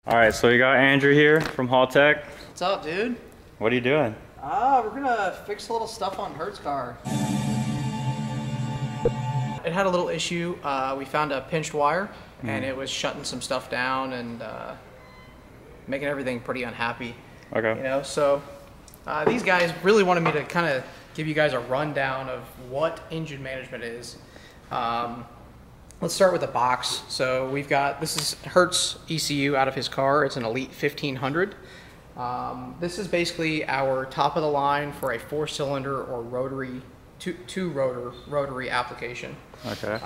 All right, so we got Andrew here from Haul Tech. What's up, dude? What are you doing? We're gonna fix a little stuff on Hertz car. It had a little issue. We found a pinched wire, and it was shutting some stuff down and making everything pretty unhappy. Okay. You know, so these guys really wanted me to kind of give you guys a rundown of what engine management is. Let's start with the box. So we've got, this is Hertz ECU out of his car. It's an Elite 1500. This is basically our top of the line for a 4-cylinder or rotary, two rotor rotary application. Okay.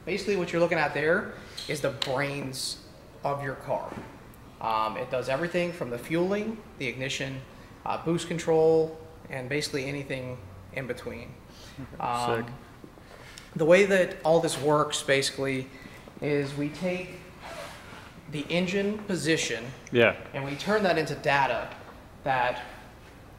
Basically what you're looking at there is the brains of your car. It does everything from the fueling, the ignition, boost control, and basically anything in between. Sick. The way that all this works basically is we take the engine position and we turn that into data that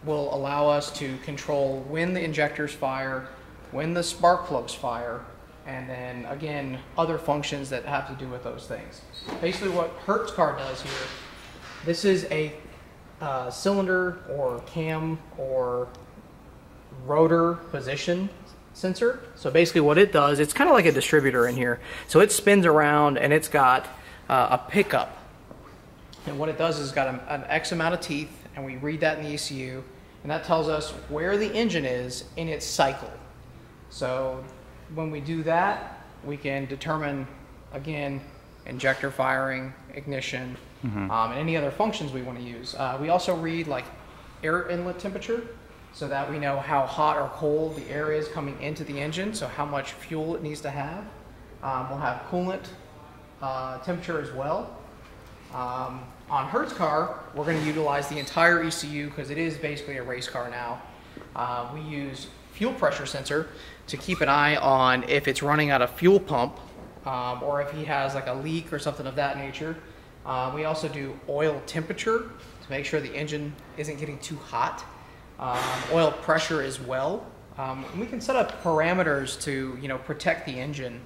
will allow us to control when the injectors fire, when the spark plugs fire, and then again other functions that have to do with those things. Basically what Hertz car does here, this is a cylinder or cam or rotor position sensor. So basically what it does, it's kind of like a distributor in here. So it spins around and it's got a pickup. And what it does is it's got an X amount of teeth, and we read that in the ECU, and that tells us where the engine is in its cycle. So when we do that, we can determine, again, injector firing, ignition, and any other functions we want to use. We also read like air inlet temperature, so that we know how hot or cold the air is coming into the engine, so how much fuel it needs to have. We'll have coolant temperature as well. On Hertz car, we're going to utilize the entire ECU because it is basically a race car now. We use fuel pressure sensor to keep an eye on if it's running out of fuel pump or if he has like a leak or something of that nature. We also do oil temperature to make sure the engine isn't getting too hot. Oil pressure as well. We can set up parameters to, you know, protect the engine.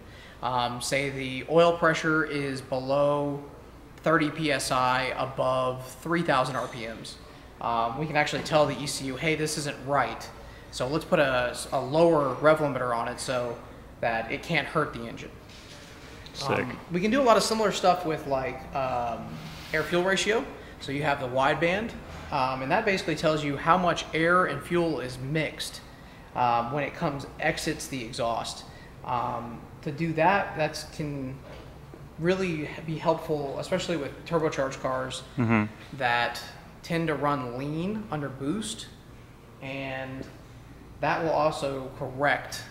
Say the oil pressure is below 30 psi, above 3,000 RPMs. We can actually tell the ECU, hey, this isn't right. So let's put a lower rev limiter on it so that it can't hurt the engine. Sick. We can do a lot of similar stuff with like air-fuel ratio. So you have the wideband. And that basically tells you how much air and fuel is mixed when it exits the exhaust. To do that, that can really be helpful, especially with turbocharged cars that tend to run lean under boost, and that will also correct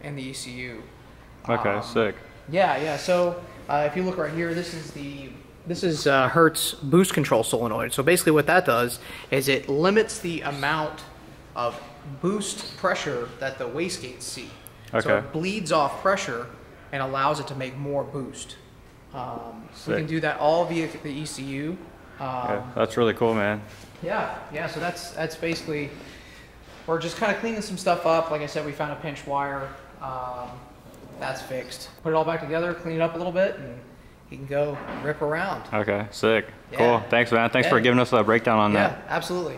in the ECU. Okay, sick. Yeah. So if you look right here, this is Hertz boost control solenoid. So basically what that does is it limits the amount of boost pressure that the wastegates see. Okay. So it bleeds off pressure and allows it to make more boost. We can do that all via the ECU. Yeah, that's really cool, man. Yeah, so that's basically, we're just kind of cleaning some stuff up. Like I said, we found a pinched wire. That's fixed. Put it all back together, clean it up a little bit, and you can go rip around. Okay, sick. Yeah. Cool. Thanks, man. Thanks for giving us a breakdown on that. Yeah, absolutely.